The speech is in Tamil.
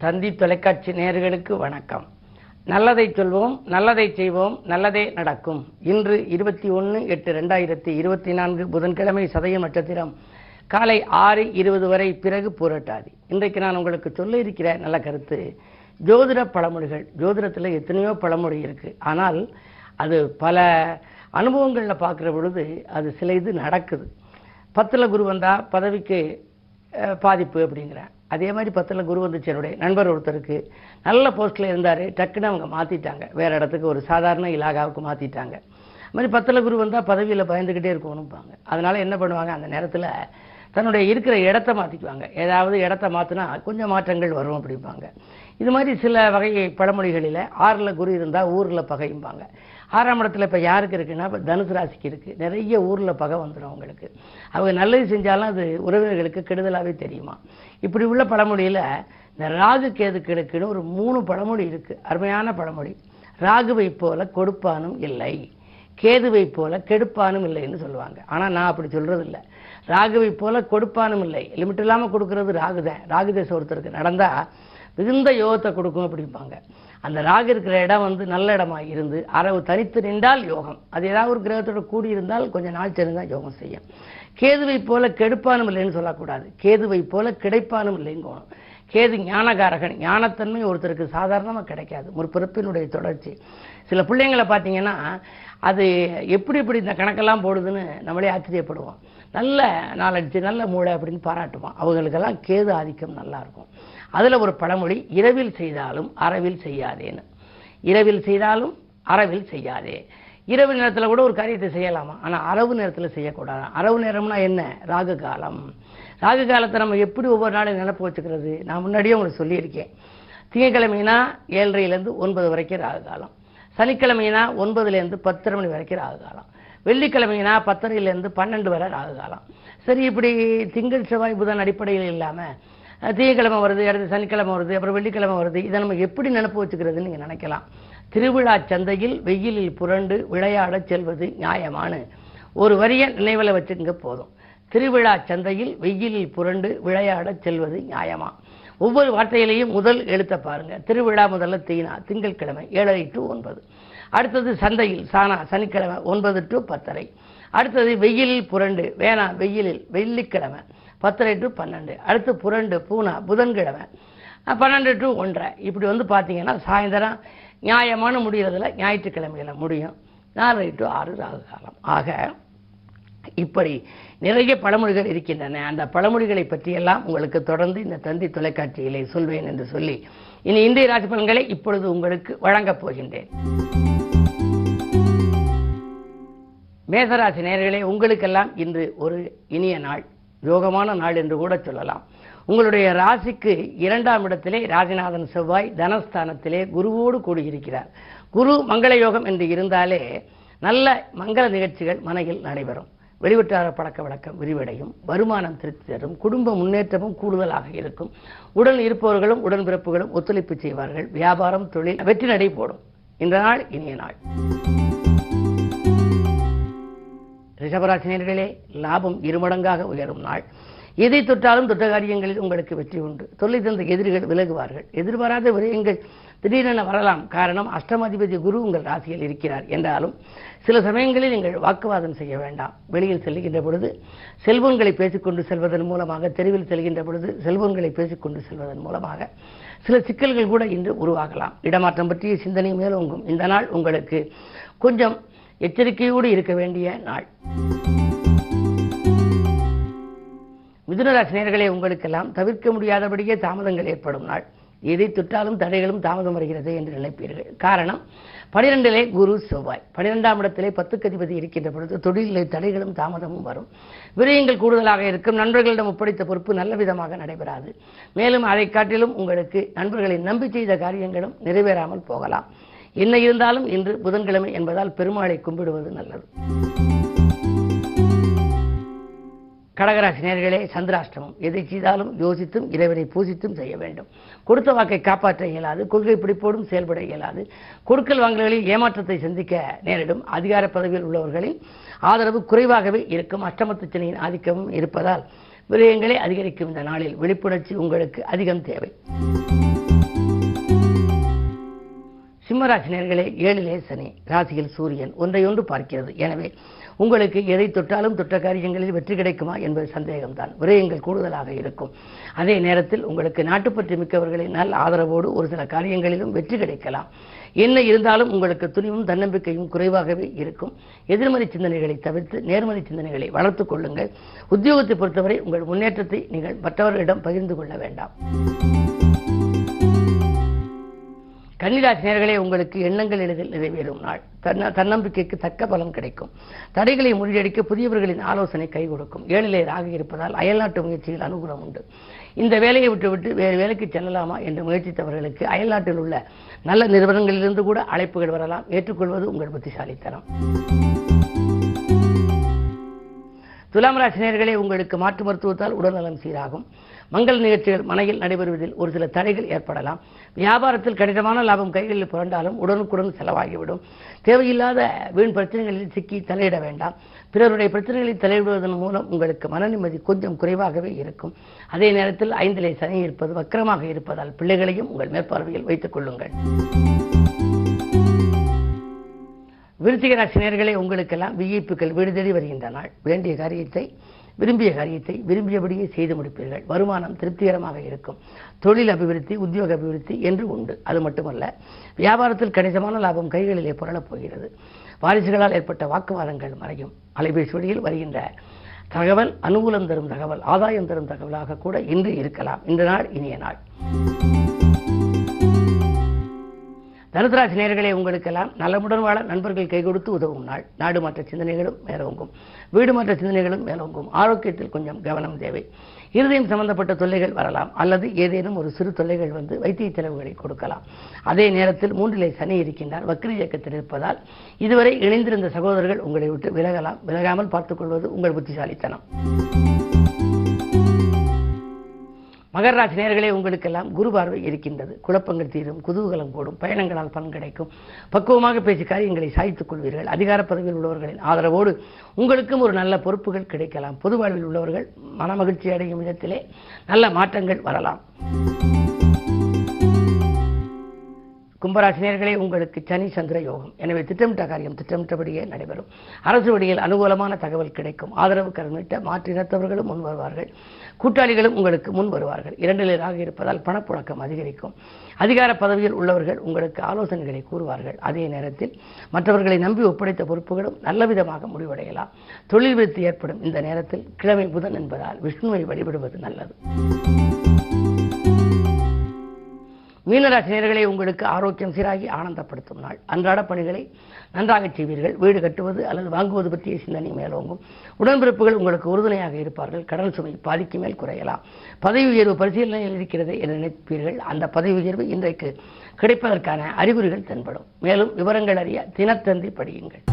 தந்தி தொலைக்காட்சி நேயர்களுக்கு வணக்கம். நல்லதை சொல்வோம், நல்லதை செய்வோம், நல்லதே நடக்கும். இன்று 21/8/2024 புதன்கிழமை, சதயம் நட்சத்திரம், காலை 6:20 வரை, பிறகு பூரட்டாதி. இன்றைக்கு நான் உங்களுக்கு சொல்ல இருக்கிற நல்ல கருத்து, ஜோதிட பழமொழிகள். ஜோதிடத்தில் எத்தனையோ பழமொழி இருக்கு, ஆனால் அது பல அனுபவங்களில் பார்க்குற பொழுது அது சில இது நடக்குது. 10ல் குரு வந்தால் பதவிக்கு பாதிப்பு அப்படிங்கிறேன். அதே மாதிரி 10ல் குரு வந்துச்சு. என்னுடைய நண்பர் ஒருத்தருக்கு நல்ல போஸ்ட்டில் இருந்தார், டக்குன்னு அவங்க மாற்றிட்டாங்க, வேறு இடத்துக்கு ஒரு சாதாரண இலாகாவுக்கு மாற்றிட்டாங்க. அது மாதிரி 10ல் குரு வந்தால் பதவியில் பயந்துக்கிட்டே இருக்கணும்பாங்க. அதனால் என்ன பண்ணுவாங்க, அந்த நேரத்தில் தன்னுடைய இருக்கிற இடத்த மாற்றிக்குவாங்க. ஏதாவது இடத்த மாற்றினா கொஞ்சம் மாற்றங்கள் வரும் அப்படிம்பாங்க. இது மாதிரி சில வகை பழமொழிகளில் 6ல் குரு இருந்தால் ஊரில் பகையும்பாங்க. 6ஆம் இடத்துல இப்போ யாருக்கு இருக்குன்னா, இப்போ தனுசு ராசிக்கு இருக்குது. நிறைய ஊரில் பகை வந்துடும் அவங்களுக்கு. அவங்க நல்லது செஞ்சாலும் அது உறவினர்களுக்கு கெடுதலாகவே தெரியுமா. இப்படி உள்ள பழமொழியில் இந்த ராகு கேதுக்களுக்குன்னு ஒரு 3 பழமொழி இருக்குது. அருமையான பழமொழி. ராகுவை போல கொடுப்பானும் இல்லை, கேதுவை போல கெடுப்பானும் இல்லைன்னு சொல்லுவாங்க. ஆனால் நான் அப்படி சொல்கிறது இல்லை. ராகுவை போல கொடுப்பானும் இல்லை, லிமிட் இல்லாமல் கொடுக்கறது ராகுதான். ராகுதேசம் ஒருத்தருக்கு நடந்தால் மிகுந்த யோகத்தை கொடுக்கும் அப்படிம்பாங்க. அந்த ராகு இருக்கிற இடம் நல்ல இடமா இருந்து அரவு தனித்து நின்றால் யோகம். அது ஏதாவது ஒரு கிரகத்தோட கூடியிருந்தால் கொஞ்சம் நாள் தெரிந்தால் யோகம் செய்யும். கேதுவை போல கெடுப்பானும் இல்லைன்னு சொல்லக்கூடாது, கேதுவை போல கிடைப்பானும் இல்லைங்கணும். கேது ஞானகாரகன். ஞானத்தன்மை ஒருத்தருக்கு சாதாரணமாக கிடைக்காது, ஒரு பிறப்பினுடைய தொடர்ச்சி. சில பிள்ளைங்களை பார்த்தீங்கன்னா அது எப்படி இந்த கணக்கெல்லாம் போடுதுன்னு நம்மளே ஆச்சரியப்படுவோம். நல்ல நாலடிச்சு, நல்ல மூளை அப்படின்னு பாராட்டுவோம். அவங்களுக்கெல்லாம் கேது ஆதிக்கம் நல்லா இருக்கும். அதில் ஒரு பழமொழி, இரவில் செய்தாலும் அறவில் செய்யாதேன்னு. இரவில் செய்தாலும் அறவில் செய்யாதே. இரவு நேரத்தில் கூட ஒரு காரியத்தை செய்யலாமா, ஆனால் அரவு நேரத்தில் செய்யக்கூடாது. அரவு நேரம்னா என்ன? ராகு காலம். ராகு காலத்தை நம்ம எப்படி ஒவ்வொரு நாளும் நினைப்பு வச்சுக்கிறது? நான் முன்னாடியே உங்களுக்கு சொல்லியிருக்கேன். திங்கக்கிழமைனா 7:30 9 வரைக்கும் ராகு காலம். சனிக்கிழமைனா 9 10 மணி வரைக்கும் ராகு காலம். வெள்ளிக்கிழமைனா 10 12 வரை ராகு காலம். சரி, இப்படி திங்கள் செவ்வாய் புதன் அடிப்படையில் இல்லாமல் திங்கக்கிழமை வருது, அடுத்து சனிக்கிழமை வருது, அப்புறம் வெள்ளிக்கிழமை வருது, இதை நம்ம எப்படி நினைப்பு வச்சுக்கிறதுன்னு நீங்கள் நினைக்கலாம். திருவிழா சந்தையில் வெயிலில் புரண்டு விளையாட செல்வது நியாயமானு ஒரு வரியை நினைவில் வச்சுங்க போதும். திருவிழா சந்தையில் வெயிலில் புரண்டு விளையாட செல்வது நியாயமா? ஒவ்வொரு வார்த்தையிலையும் முதல் எழுத்த பாருங்க. திருவிழா முதல்ல தீனா, திங்கட்கிழமை 7 to 9. அடுத்தது சந்தையில் சானா, சனிக்கிழமை 9 to 10. அடுத்தது வெயிலில் புரண்டு, வேணா வெயிலில், வெள்ளிக்கிழமை 10 to 12. அடுத்து புரண்டு பூனா, புதன்கிழமை 12 to 1:30. இப்படி பார்த்தீங்கன்னா சாயந்தரம் நியாயமான முடிகிறதுல ஞாயிற்றுக்கிழமையில முடியும். 4 to 6 ராகு காலம். ஆக இப்படி நிறைய பழமொழிகள் இருக்கின்றன. அந்த பழமொழிகளை பற்றியெல்லாம் உங்களுக்கு தொடர்ந்து இந்த தந்தி தொலைக்காட்சியிலே சொல்வேன் என்று சொல்லி இனி இந்திய ராசி பலன்களை இப்பொழுது உங்களுக்கு வழங்கப் போகின்றேன். மேசராசி நேயர்களே, உங்களுக்கெல்லாம் இன்று ஒரு இனிய நாள், யோகமான நாள் என்று கூட சொல்லலாம். உங்களுடைய ராசிக்கு 2ஆம் இடத்திலே ராஜநாதன் செவ்வாய் தனஸ்தானத்திலே குருவோடு கூடியிருக்கிறார். குரு மங்கள யோகம் என்று இருந்தாலே நல்ல மங்கள நிகழ்ச்சிகள் மனையில் நடைபெறும். வெளிவட்டார பழக்க வழக்கம் விரிவடையும். வருமானம் திருப்தி தரும். குடும்ப முன்னேற்றமும் கூடுதலாக இருக்கும். உடன் இருப்பவர்களும் உடன்பிறப்புகளும் ஒத்துழைப்பு செய்வார்கள். வியாபாரம் தொழில் வெற்றி நடை போடும். இந்த நாள் இனிய நாள். ரிஷபராசினியர்களே, லாபம் 2 மடங்காக உயரும் நாள். எதை தொட்டாலும் தொட்ட காரியங்களில் உங்களுக்கு வெற்றி உண்டு. தொல்லை தந்த எதிரிகள் விலகுவார்கள். எதிர்பாராத விரயங்கள் திடீரென வரலாம். காரணம், அஷ்டமாதிபதி குரு உங்கள் ராசியில் இருக்கிறார். என்றாலும் சில சமயங்களில் நீங்கள் வாக்குவாதம் செய்ய வேண்டாம். வெளியில் செல்கின்ற பொழுது செல்வங்களை பேசிக்கொண்டு செல்வதன் மூலமாக, தெருவில் செல்கின்ற பொழுது செல்வங்களை பேசிக்கொண்டு செல்வதன் மூலமாக சில சிக்கல்கள் கூட இன்று உருவாகலாம். இடமாற்றம் பற்றிய சிந்தனை மேலோங்கும். இந்த நாள் உங்களுக்கு கொஞ்சம் எச்சரிக்கையோடு இருக்க வேண்டிய நாள். மிதுனராசி நேயர்களே, உங்களுக்கெல்லாம் தவிர்க்க முடியாதபடியே தாமதங்கள் ஏற்படும் நாள். எதை தொட்டாலும் தடைகளும் தாமதம் வருகிறது என்று நினைப்பீர்கள். காரணம், 12லே குரு செவ்வாய், 12ஆம் இடத்திலே 10க்கு அதிபதி இருக்கின்ற பொழுது தொழிலிலே தடைகளும் தாமதமும் வரும். விரயங்கள் கூடுதலாக இருக்கும். நண்பர்களிடம் ஒப்படைத்த பொறுப்பு நல்ல விதமாக நடைபெறாது. மேலும் அதை காட்டிலும் உங்களுக்கு நண்பர்களை நம்பி செய்த காரியங்களும் நிறைவேறாமல் போகலாம். என்ன இருந்தாலும் இன்று புதன்கிழமை என்பதால் பெருமாளை கும்பிடுவது நல்லது. கடகராசி நேயர்களே, சந்திராஷ்டமம். எதை செய்தாலும் யோசித்தும் இறைவனை பூசித்தும் செய்ய வேண்டும். கொடுத்த வாக்கை காப்பாற்ற இயலாது. கொள்கை பிடிப்போடும் செயல்பட இயலாது. கொடுக்கல் வாங்கல்களில் ஏமாற்றத்தை சந்திக்க நேரிடும். அதிகார பதவியில் உள்ளவர்களின் ஆதரவு குறைவாகவே இருக்கும். அஷ்டமத்து சனியின் ஆதிக்கமும் இருப்பதால் விரயங்களை அதிகரிக்கும். இந்த நாளில் விழிப்புணர்ச்சி உங்களுக்கு அதிகம் தேவை. சிம்மராசினியர்களே, 7லே சனி, ராசியில் சூரியன் ஒன்றையொன்று பார்க்கிறது. எனவே உங்களுக்கு எதை தொட்டாலும் தொட்ட காரியங்களில் வெற்றி கிடைக்குமா என்பது சந்தேகம்தான். விரயங்கள் கூடுதலாக இருக்கும். அதே நேரத்தில் உங்களுக்கு நாட்டுப்பற்று மிக்கவர்களின் நல்ல ஆதரவோடு ஒரு சில காரியங்களிலும் வெற்றி கிடைக்கலாம். என்ன இருந்தாலும் உங்களுக்கு துணிவும் தன்னம்பிக்கையும் குறைவாகவே இருக்கும். எதிர்மறை சிந்தனைகளை தவிர்த்து நேர்மறை சிந்தனைகளை வளர்த்துக் கொள்ளுங்கள். உத்தியோகத்தை பொறுத்தவரை உங்கள் முன்னேற்றத்தை நீங்கள் மற்றவர்களிடம் பகிர்ந்து கொள்ள வேண்டாம். கன்னிராசி நேயர்களே, உங்களுக்கு எண்ணங்கள் எளிதில் நிறைவேறும் நாள். தன்னம்பிக்கைக்கு தக்க பலன் கிடைக்கும். தடைகளை முறியடிக்க புதியவர்களின் ஆலோசனை கை கொடுக்கும். 7லே ராகு இருப்பதால் அயல்நாட்டு முயற்சியில் அனுகூலம் உண்டு. இந்த வேலையை விட்டுவிட்டு வேறு வேலைக்கு செல்லலாமா என்று முயற்சித்தவர்களுக்கு அயல்நாட்டில் உள்ள நல்ல நிறுவனங்களிலிருந்து கூட அழைப்புகள் வரலாம். ஏற்றுக்கொள்வது உங்கள் புத்திசாலித்தனம். துலாம் ராசி நேயர்களே, உங்களுக்கு மாற்று மருத்துவத்தால் உடல்நலம் சீராகும். மங்கள நிகழ்ச்சிகள் மனையில் நடைபெறுவதில் ஒரு சில தடைகள் ஏற்படலாம். வியாபாரத்தில் கடினமான லாபம் கைகளில் புரண்டாலும் உடனுக்குடன் செலவாகிவிடும். தேவையில்லாத வீண் பிரச்சனைகளில் சிக்கி தலையிட வேண்டாம். பிறருடைய பிரச்சனைகளில் தலையிடுவதன் மூலம் உங்களுக்கு மன நிம்மதி கொஞ்சம் குறைவாகவே இருக்கும். அதே நேரத்தில் 5லே சனி இருப்பது வக்கரமாக இருப்பதால் பிள்ளைகளையும் உங்கள் மேற்பார்வையில் வைத்துக் கொள்ளுங்கள். விருச்சிக ராசி நேயர்களே, உங்களுக்கெல்லாம் விஐபிக்கள் வீடு தேடி வருகின்ற நாள். வேண்டிய காரியத்தை விரும்பியபடியே செய்து முடிப்பீர்கள். வருமானம் திருப்திகரமாக இருக்கும். தொழில் அபிவிருத்தி, உத்தியோக அபிவிருத்தி என்று உண்டு. அது மட்டுமல்ல, வியாபாரத்தில் கணிசமான லாபம் கைகளிலே புரளப் போகிறது. வாரிசுகளால் ஏற்பட்ட வாக்குவாதங்கள் மறையும். அலைபேசி வழியில் வருகின்ற தகவல் அனுகூலம் தரும் தகவல், ஆதாயம் தரும் தகவலாக கூட இன்று இருக்கலாம். இந்த நாள் இனிய நாள். தனுசு நேயர்களே, உங்களுக்கெல்லாம் நலமுடன் வாழ நண்பர்கள் கை கொடுத்து உதவும் நாள். நாடு மாற்ற சிந்தனைகளும் மேலோங்கும். வீடு மாற்ற சிந்தனைகளும் மேலோங்கும். ஆரோக்கியத்தில் கொஞ்சம் கவனம் தேவை. இருதயம் சம்பந்தப்பட்ட தொல்லைகள் வரலாம். அல்லது ஏதேனும் ஒரு சிறு தொல்லைகள் வந்து வைத்திய செலவுகளை கொடுக்கலாம். அதே நேரத்தில் 3லே சனி இருக்கின்றார். வக்ர இயக்கத்தில் இருப்பதால் இதுவரை இணைந்திருந்த சகோதரர்கள் உங்களை விட்டு விலகலாம். விலகாமல் பார்த்துக் கொள்வது உங்கள் புத்திசாலித்தனம். மகர ராசி நேயர்களே, உங்களுக்கெல்லாம் குரு பார்வை இருக்கின்றது. குழப்பங்கள் தீரும், குதூகலம் கூடும், பயணங்களால் பலன் கிடைக்கும். பக்குவமாக பேசி காரியங்களை சாய்த்துக் கொள்வீர்கள். அதிகார பதவியில் உள்ளவர்களின் ஆதரவோடு உங்களுக்கும் ஒரு நல்ல பொறுப்புகள் கிடைக்கலாம். பொது வாழ்வில் உள்ளவர்கள் மனமகிழ்ச்சி அடையும் விதத்திலே நல்ல மாற்றங்கள் வரலாம். கும்பராசி நேயர்களே, உங்களுக்கு சனி சந்திர யோகம். எனவே திட்டமிட்ட காரியம் திட்டமிட்டபடியே நடைபெறும். அரசு வழியில் அனுகூலமான தகவல் கிடைக்கும். ஆதரவு கருமிட்ட மாற்று இனத்தவர்களும் முன் வருவார்கள். கூட்டாளிகளும் உங்களுக்கு முன் வருவார்கள். 2லே ராகு இருப்பதால் பணப்புழக்கம் அதிகரிக்கும். அதிகார பதவியில் உள்ளவர்கள் உங்களுக்கு ஆலோசனைகளை கூறுவார்கள். அதே நேரத்தில் மற்றவர்களை நம்பி ஒப்படைத்த பொறுப்புகளும் நல்ல விதமாக முடிவடையலாம். தொழில் விருத்தி ஏற்படும். இந்த நேரத்தில் கிழமை புதன் என்பதால் விஷ்ணுவை வழிபடுவது நல்லது. மீனராசி நேயர்களே, உங்களுக்கு ஆரோக்கியம் சீராகி ஆனந்தப்படுத்தும் நாள். அன்றாட பணிகளை நன்றாக செய்வீர்கள். வீடு கட்டுவது அல்லது வாங்குவது பற்றிய சிந்தனை மேலோங்கும். உடன்பிறப்புகள் உங்களுக்கு உறுதுணையாக இருப்பார்கள். கடல் சுமை பாதிக்கு மேல் குறையலாம். பதவி உயர்வு பரிசீலனையில் இருக்கிறது என்று நினைப்பீர்கள். அந்த பதவி உயர்வு இன்றைக்கு கிடைப்பதற்கான அறிகுறிகள் தென்படும். மேலும் விவரங்கள் அறிய தினத்தந்தி படியுங்கள்.